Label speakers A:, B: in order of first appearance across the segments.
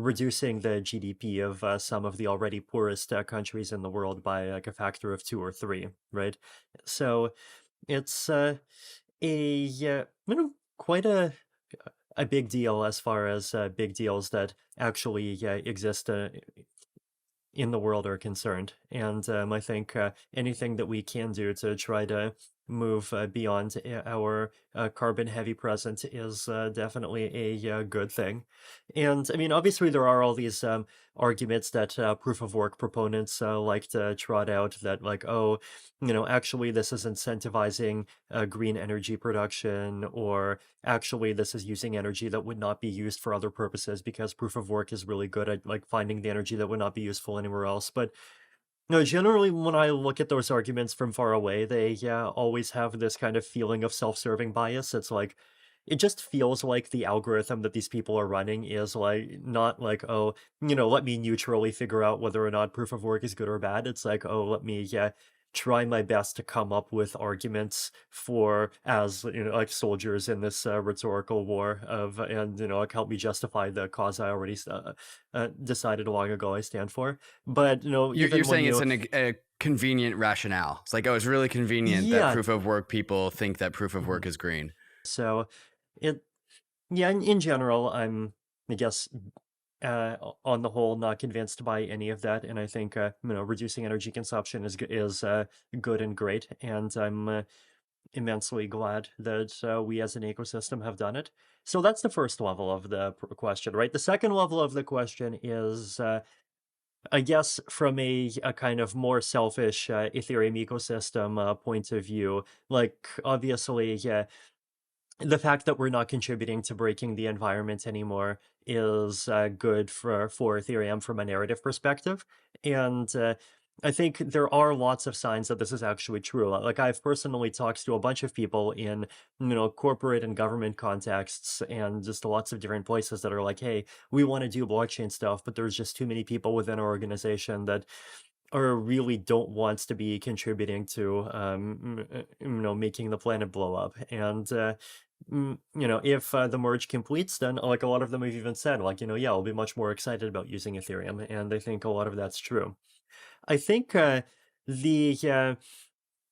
A: reducing the GDP of some of the already poorest countries in the world by like a factor of 2 or 3, right? So it's quite a big deal as far as big deals that actually exist in the world are concerned. And I think anything that we can do to try to move beyond our carbon heavy present is definitely a good thing. And I mean, obviously, there are all these arguments that proof of work proponents like to trot out that, like, oh, actually, this is incentivizing green energy production, or actually, this is using energy that would not be used for other purposes because proof of work is really good at like finding the energy that would not be useful anywhere else. But no, generally, when I look at those arguments from far away, they always have this kind of feeling of self-serving bias. It's like it just feels like the algorithm that these people are running is like not like, oh, let me neutrally figure out whether or not proof of work is good or bad. It's like, oh, let me try my best to come up with arguments for as like soldiers in this rhetorical war of, and like help me justify the cause I already decided long ago I stand for. But
B: You're
A: even when
B: saying it's
A: you
B: a convenient rationale. It's like, oh, it's really convenient that
A: yeah
B: proof of work people think that proof of
A: mhm.
B: work is green.
A: So it yeah, in general, I guess on the whole, not convinced by any of that, and I think reducing energy consumption is good and great, and I'm immensely glad that we as an ecosystem have done it. So that's the first level of the question, right? The second level of the question is, I guess, from a kind of more selfish Ethereum ecosystem point of view. Like, obviously, yeah, the fact that we're not contributing to breaking the environment anymore is good for Ethereum from a narrative perspective, and I think there are lots of signs that this is actually true. Like, I've personally talked to a bunch of people in corporate and government contexts, and just lots of different places that are like, "Hey, we want to do blockchain stuff, but there's just too many people within our organization that." Or really don't want to be contributing to making the planet blow up. And if the merge completes, then like a lot of them have even said, like, yeah, I'll be much more excited about using Ethereum, and I think a lot of that's true. I think the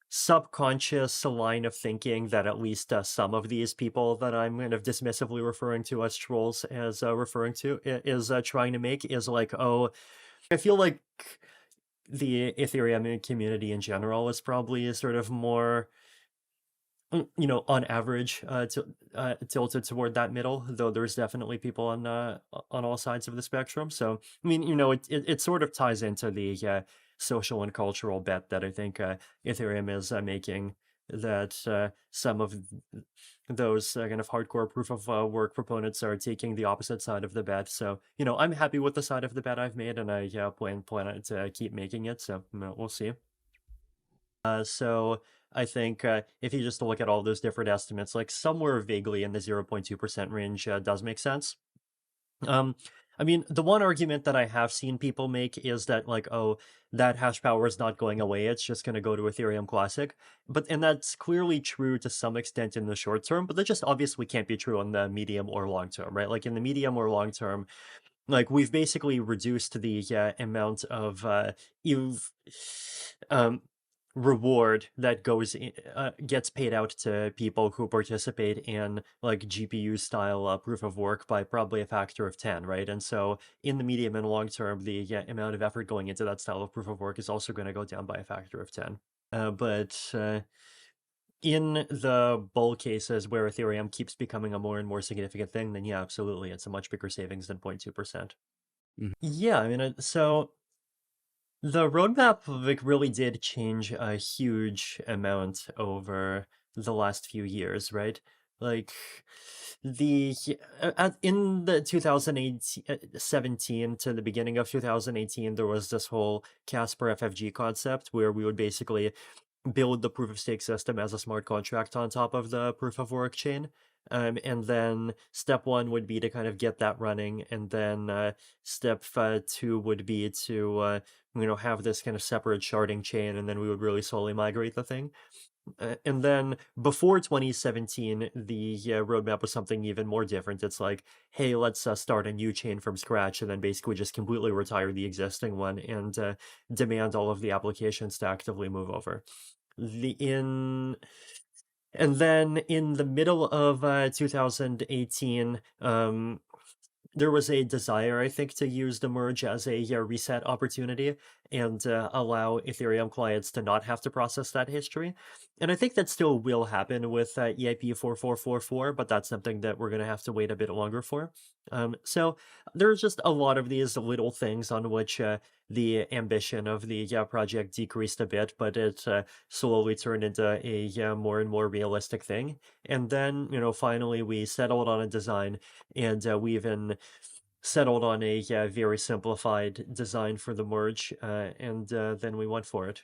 A: subconscious line of thinking that at least some of these people that I'm kind of dismissively referring to as trolls as referring to is trying to make is like, oh, I feel like the Ethereum community in general is probably sort of more, on average, tilted toward that middle. Though there's definitely people on all sides of the spectrum. So I mean, it sort of ties into the social and cultural bet that I think Ethereum is making. That some of those kind of hardcore proof of work proponents are taking the opposite side of the bet. So I'm happy with the side of the bet I've made, and I plan to keep making it. So we'll see. So I think if you just look at all those different estimates, like somewhere vaguely in the 0.2% range does make sense. Um, I mean, the one argument that I have seen people make is that, like, oh, that hash power is not going away, it's just going to go to Ethereum Classic. And that's clearly true to some extent in the short term, but that just obviously can't be true in the medium or long term, right? Like in the medium or long term, like we've basically reduced the amount of um, reward that gets paid out to people who participate in like GPU style proof of work by probably a factor of 10, right? And so in the medium and long term, the amount of effort going into that style of proof of work is also going to go down by a factor of 10. But in the bull cases where Ethereum keeps becoming a more and more significant thing, then yeah, absolutely, it's a much bigger savings than 0.2%.
B: Mhm.
A: Yeah, I mean, so the roadmap like really did change a huge amount over the last few years, right? Like the in the 2017 to the beginning of 2018, there was this whole Casper FFG concept where we would basically build the proof of stake system as a smart contract on top of the proof of work chain. And then step one would be to kind of get that running, and then step two would be to have this kind of separate sharding chain, and then we would really slowly migrate the thing. And then before 2017, the roadmap was something even more different. It's like, hey, let's start a new chain from scratch, and then basically just completely retire the existing one and demand all of the applications to actively move over. The in And then in the middle of 2018, there was a desire, I think, to use the merge as a reset opportunity and allow Ethereum clients to not have to process that history. And I think that still will happen with EIP 4444, but that's something that we're going to have to wait a bit longer for. So there's just a lot of these little things on which the ambition of the project decreased a bit, but it slowly turned into a more and more realistic thing. And then, finally we settled on a design, and we even settled on a very simplified design for the merge, and then we went for it.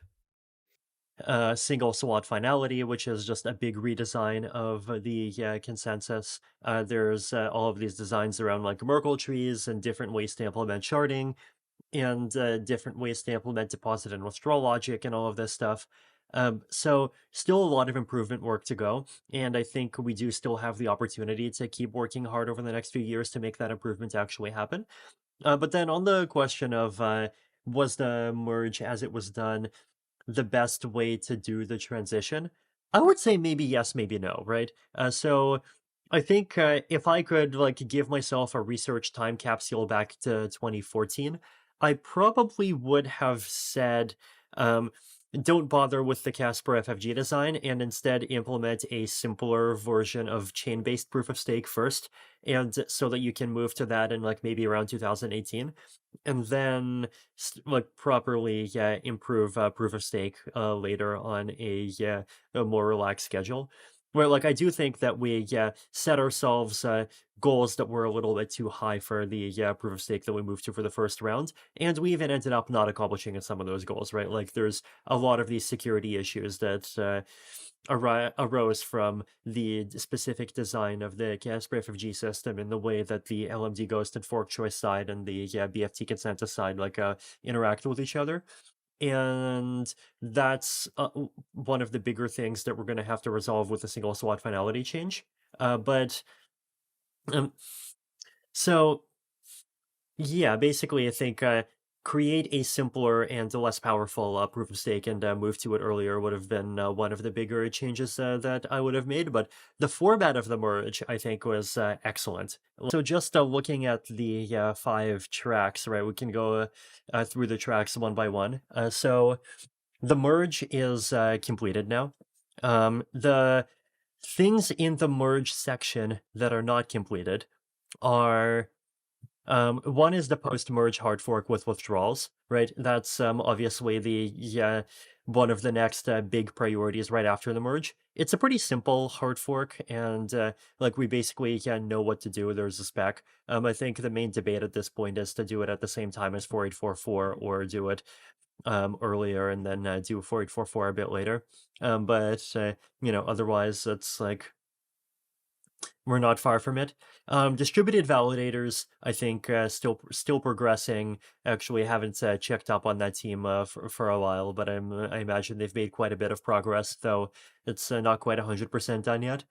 A: Single SWOT finality, which is just a big redesign of the consensus. There's all of these designs around like Merkle trees and different ways to implement sharding, and different ways to implement deposit and withdrawal logic and all of this stuff. So still a lot of improvement work to go, and I think we do still have the opportunity to keep working hard over the next few years to make that improvement actually happen. But then on the question of was the merge as it was done the best way to do the transition? I would say maybe yes, maybe no, right? So I think if I could like give myself a research time capsule back to 2014, I probably would have said, um, don't bother with the Casper FFG design and instead implement a simpler version of chain-based proof of stake first, and so that you can move to that in like maybe around 2018, and then like properly improve proof of stake later on a more relaxed schedule. Where like I do think that we set ourselves goals that were a little bit too high for the proof of stake that we moved to for the first round, and we even ended up not accomplishing some of those goals. Right, like there's a lot of these security issues that arose from the specific design of the Casper FFG system in the way that the LMD Ghost and Fork Choice side and the BFT consensus side like interact with each other. And that's one of the bigger things that we're going to have to resolve with a single SWOT finality change. But um, so yeah, basically, I think create a simpler and less powerful proof of stake and move to it earlier would have been one of the bigger changes that I would have made. But the format of the merge, I think, was excellent. So just looking at the 5 tracks, right, we can go through the tracks one by one. So the merge is completed now. The things in the merge section that are not completed are one is the post-merge hard fork with withdrawals, right? That's obviously the one of the next big priorities right after the merge. It's a pretty simple hard fork, and like we basically know what to do. There's a spec. I think the main debate at this point is to do it at the same time as 4844 or do it earlier and then do 4844 a bit later. But otherwise, it's like we're not far from it. Distributed validators, I think, still progressing. Actually, haven't checked up on that team for a while, but I imagine they've made quite a bit of progress, though it's not quite 100% done yet.